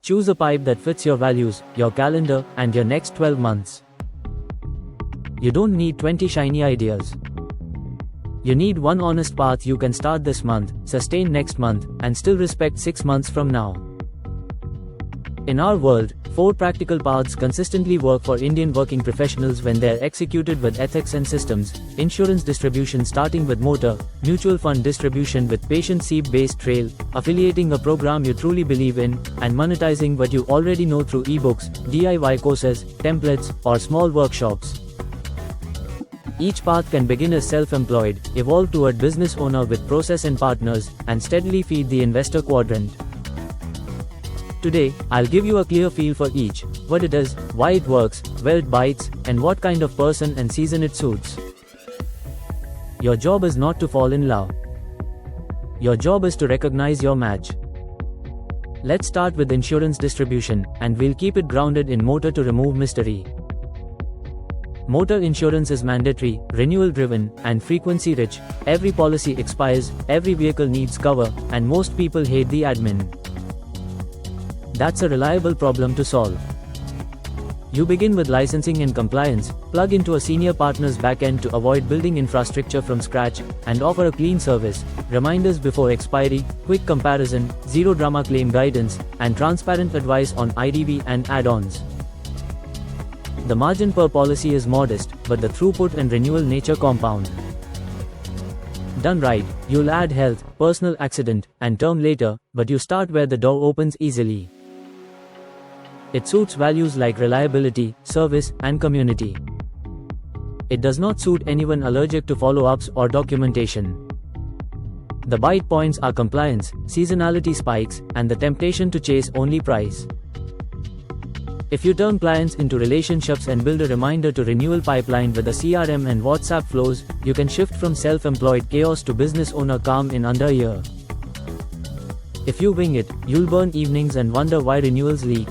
Choose a pipe that fits your values, your calendar, and your next 12 months. You don't need 20 shiny ideas. You need one honest path you can start this month, sustain next month, and still respect 6 months from now. In our world, 4 practical paths consistently work for Indian working professionals when they're executed with ethics and systems: insurance distribution starting with motor, mutual fund distribution with patient SEEP-based trail, affiliating a program you truly believe in, and monetizing what you already know through ebooks, DIY courses, templates, or small workshops. Each path can begin as self-employed, evolve toward business owner with process and partners, and steadily feed the investor quadrant. Today, I'll give you a clear feel for each: what it is, why it works, where it bites, and what kind of person and season it suits. Your job is not to fall in love. Your job is to recognize your match. Let's start with insurance distribution, and we'll keep it grounded in motor to remove mystery. Motor insurance is mandatory, renewal-driven, and frequency-rich. Every policy expires, every vehicle needs cover, and most people hate the admin. That's a reliable problem to solve. You begin with licensing and compliance, plug into a senior partner's backend to avoid building infrastructure from scratch, and offer a clean service: reminders before expiry, quick comparison, zero-drama claim guidance, and transparent advice on IDV and add-ons. The margin per policy is modest, but the throughput and renewal nature compound. Done right, you'll add health, personal accident, and term later, but you start where the door opens easily. It suits values like reliability, service, and community. It does not suit anyone allergic to follow-ups or documentation. The bite points are compliance, seasonality spikes, and the temptation to chase only price. If you turn clients into relationships and build a reminder to renewal pipeline with a CRM and WhatsApp flows, you can shift from self-employed chaos to business owner calm in under a year. If you wing it, you'll burn evenings and wonder why renewals leak.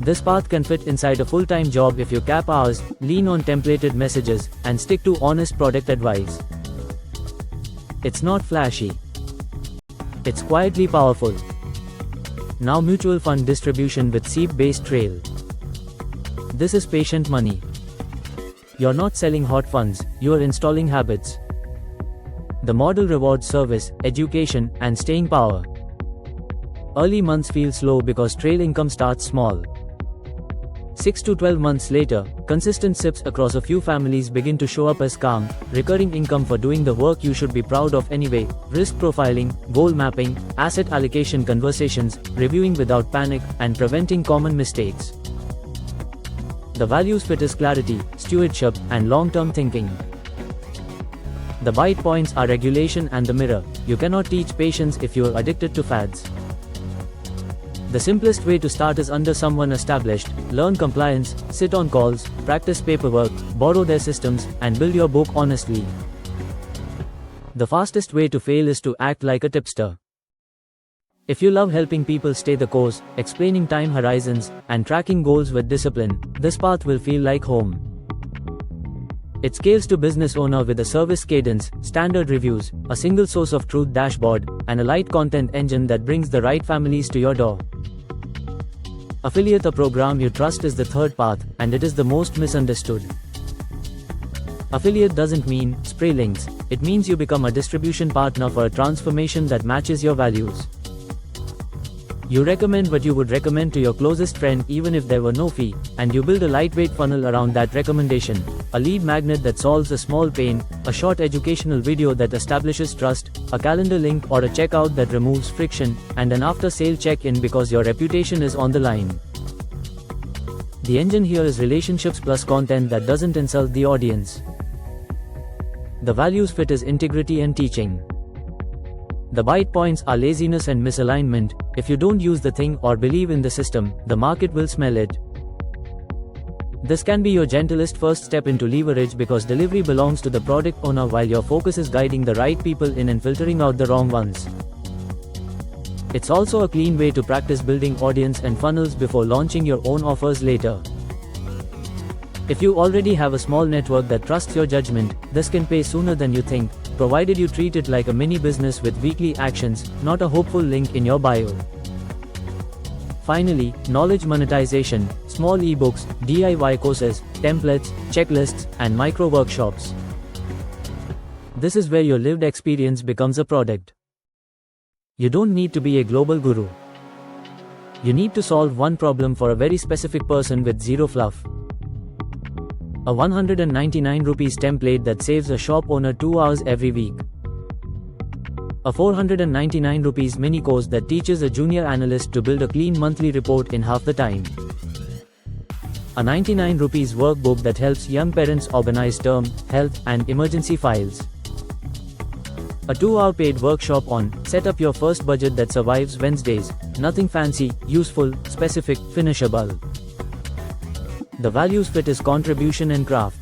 This path can fit inside a full-time job if you cap hours, lean on templated messages, and stick to honest product advice. It's not flashy. It's quietly powerful. Now mutual fund distribution with SEEP-based trail. This is patient money. You're not selling hot funds, you're installing habits. The model rewards service, education, and staying power. Early months feel slow because trail income starts small. 6 to 12 months later, consistent SIPs across a few families begin to show up as calm, recurring income for doing the work you should be proud of anyway: risk profiling, goal mapping, asset allocation conversations, reviewing without panic, and preventing common mistakes. The values fit is clarity, stewardship, and long-term thinking. The bite points are regulation and the mirror. You cannot teach patience if you're addicted to fads. The simplest way to start is under someone established: learn compliance, sit on calls, practice paperwork, borrow their systems, and build your book honestly. The fastest way to fail is to act like a tipster. If you love helping people stay the course, explaining time horizons, and tracking goals with discipline, this path will feel like home. It scales to business owner with a service cadence, standard reviews, a single source of truth dashboard, and a light content engine that brings the right families to your door. Affiliate, a program you trust, is the third path, and it is the most misunderstood. Affiliate doesn't mean spray links. It means you become a distribution partner for a transformation that matches your values. You recommend what you would recommend to your closest friend even if there were no fee, and you build a lightweight funnel around that recommendation: a lead magnet that solves a small pain, a short educational video that establishes trust, a calendar link or a checkout that removes friction, and an after-sale check-in because your reputation is on the line. The engine here is relationships plus content that doesn't insult the audience. The values fit is integrity and teaching. The bite points are laziness and misalignment. If you don't use the thing or believe in the system, the market will smell it. This can be your gentlest first step into leverage because delivery belongs to the product owner while your focus is guiding the right people in and filtering out the wrong ones. It's also a clean way to practice building audience and funnels before launching your own offers later. If you already have a small network that trusts your judgment, this can pay sooner than you think, provided you treat it like a mini business with weekly actions, not a hopeful link in your bio. Finally, knowledge monetization, small ebooks, DIY courses, templates, checklists, and micro workshops. This is where your lived experience becomes a product. You don't need to be a global guru. You need to solve one problem for a very specific person with zero fluff. A 199 rupees template that saves a shop owner 2 hours every week. A 499 rupees mini course that teaches a junior analyst to build a clean monthly report in half the time. A 99 rupees workbook that helps young parents organize term, health, and emergency files. A 2-hour paid workshop on set up your first budget that survives Wednesdays. Nothing fancy, useful, specific, finishable. The values fit is contribution and craft.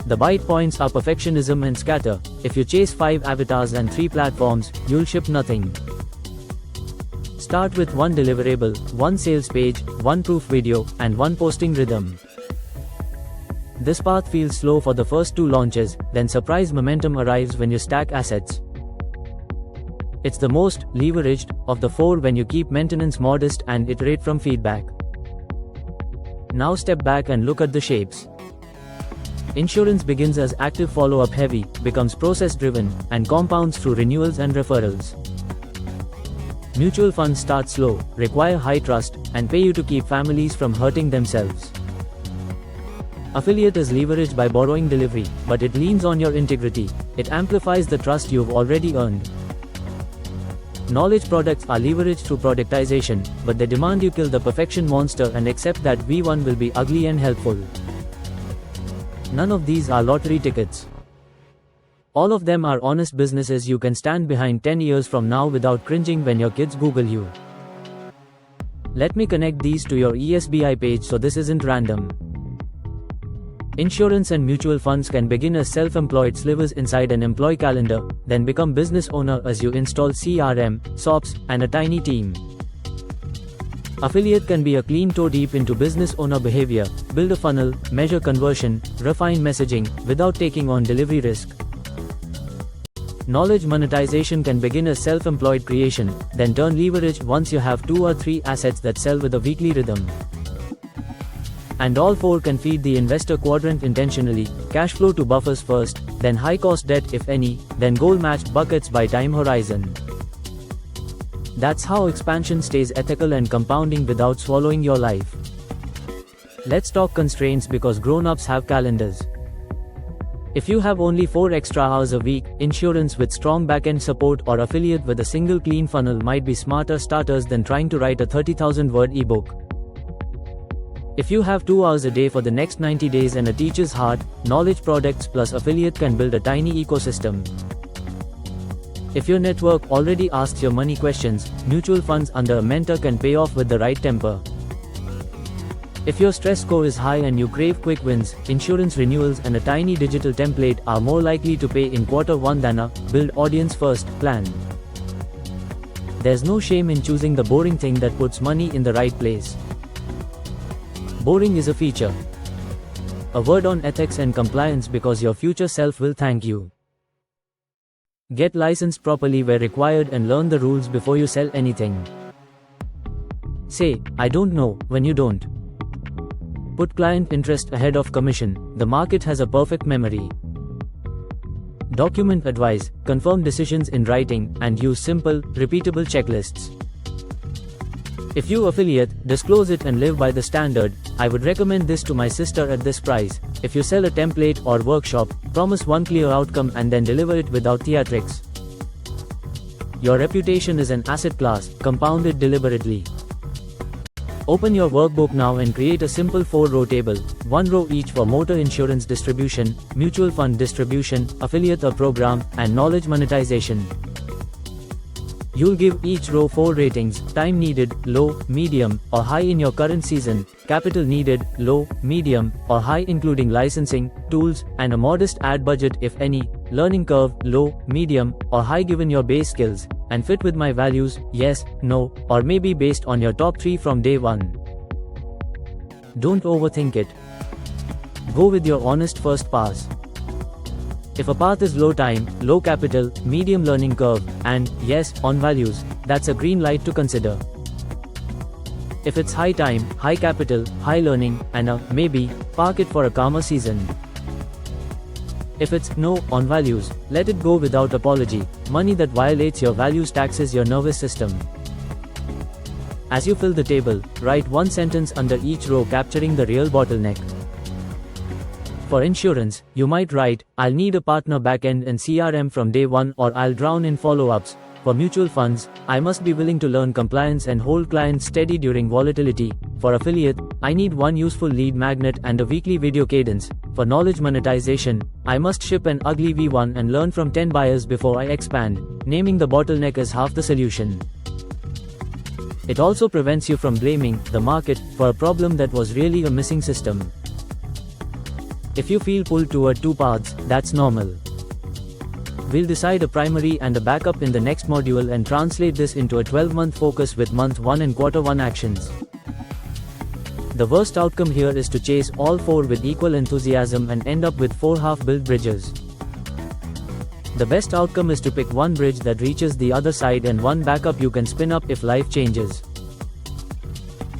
The bite points are perfectionism and scatter. If you chase 5 avatars and 3 platforms, you'll ship nothing. Start with 1 deliverable, 1 sales page, 1 proof video, and 1 posting rhythm. This path feels slow for the first 2 launches, then surprise momentum arrives when you stack assets. It's the most leveraged of the 4 when you keep maintenance modest and iterate from feedback. Now step back and look at the shapes. Insurance begins as active follow-up heavy, becomes process-driven, and compounds through renewals and referrals. Mutual funds start slow, require high trust, and pay you to keep families from hurting themselves. Affiliate is leveraged by borrowing delivery, but it leans on your integrity. It amplifies the trust you've already earned. Knowledge products are leveraged through productization, but they demand you kill the perfection monster and accept that V1 will be ugly and helpful. None of these are lottery tickets. All of them are honest businesses you can stand behind 10 years from now without cringing when your kids Google you. Let me connect these to your ESBI page so this isn't random. Insurance and mutual funds can begin as self-employed slivers inside an employee calendar, then become business owner as you install CRM, SOPs, and a tiny team. Affiliate can be a clean toe deep into business owner behavior, build a funnel, measure conversion, refine messaging, without taking on delivery risk. Knowledge monetization can begin as self-employed creation, then turn leveraged once you have 2 or 3 assets that sell with a weekly rhythm. And all 4 can feed the investor quadrant intentionally, cash flow to buffers first, then high-cost debt if any, then goal-matched buckets by time horizon. That's how expansion stays ethical and compounding without swallowing your life. Let's talk constraints because grown-ups have calendars. If you have only 4 extra hours a week, insurance with strong back-end support or affiliate with a single clean funnel might be smarter starters than trying to write a 30,000-word ebook. If you have 2 hours a day for the next 90 days and a teacher's heart, knowledge products plus affiliate can build a tiny ecosystem. If your network already asks your money questions, mutual funds under a mentor can pay off with the right temper. If your stress score is high and you crave quick wins, insurance renewals and a tiny digital template are more likely to pay in Q1 than a build audience first plan. There's no shame in choosing the boring thing that puts money in the right place. Boring is a feature. A word on ethics and compliance because your future self will thank you. Get licensed properly where required and learn the rules before you sell anything. Say, I don't know, when you don't. Put client interest ahead of commission. The market has a perfect memory. Document advice, confirm decisions in writing, and use simple, repeatable checklists. If you affiliate, disclose it and live by the standard. I would recommend this to my sister at this price. If you sell a template or workshop, promise one clear outcome and then deliver it without theatrics. Your reputation is an asset class, compounded deliberately. Open your workbook now and create a simple 4-row table, 1 row each for motor insurance distribution, mutual fund distribution, affiliate or program, and knowledge monetization. You'll give each row 4 ratings: time needed, low, medium, or high in your current season, capital needed, low, medium, or high including licensing, tools, and a modest ad budget if any, learning curve, low, medium, or high given your base skills, and fit with my values, yes, no, or maybe based on your top 3 from day 1. Don't overthink it. Go with your honest first pass. If a path is low time, low capital, medium learning curve, and, yes, on values, that's a green light to consider. If it's high time, high capital, high learning, and maybe, park it for a calmer season. If it's no on values, let it go without apology. Money that violates your values taxes your nervous system. As you fill the table, write one sentence under each row capturing the real bottleneck. For insurance, you might write, I'll need a partner backend and CRM from day one, or I'll drown in follow-ups. For mutual funds, I must be willing to learn compliance and hold clients steady during volatility. For affiliate, I need one useful lead magnet and a weekly video cadence. For knowledge monetization, I must ship an ugly V1 and learn from 10 buyers before I expand. Naming the bottleneck is half the solution. It also prevents you from blaming the market for a problem that was really a missing system. If you feel pulled toward two paths, that's normal. We'll decide a primary and a backup in the next module and translate this into a 12-month focus with month 1 and quarter 1 actions. The worst outcome here is to chase all 4 with equal enthusiasm and end up with 4 half-built bridges. The best outcome is to pick one bridge that reaches the other side and one backup you can spin up if life changes.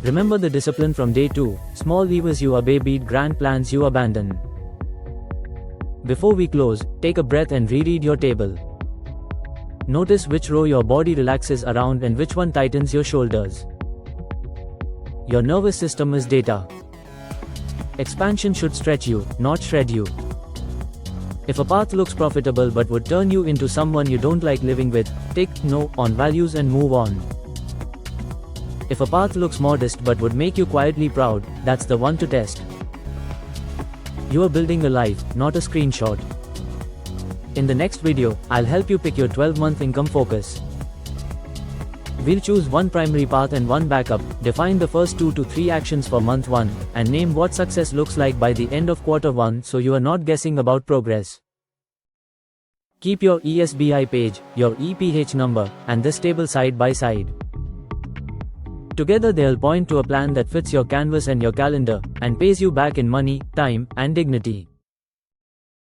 Remember the discipline from day 2, small levers you obey beat grand plans you abandon. Before we close, take a breath and reread your table. Notice which row your body relaxes around and which one tightens your shoulders. Your nervous system is data. Expansion should stretch you, not shred you. If a path looks profitable but would turn you into someone you don't like living with, tick no on values and move on. If a path looks modest but would make you quietly proud, that's the one to test. You are building a life, not a screenshot. In the next video, I'll help you pick your 12-month income focus. We'll choose one primary path and one backup, define the first 2 to 3 actions for month 1, and name what success looks like by the end of quarter 1 so you are not guessing about progress. Keep your ESBI page, your EPH number, and this table side by side. Together they'll point to a plan that fits your canvas and your calendar, and pays you back in money, time, and dignity.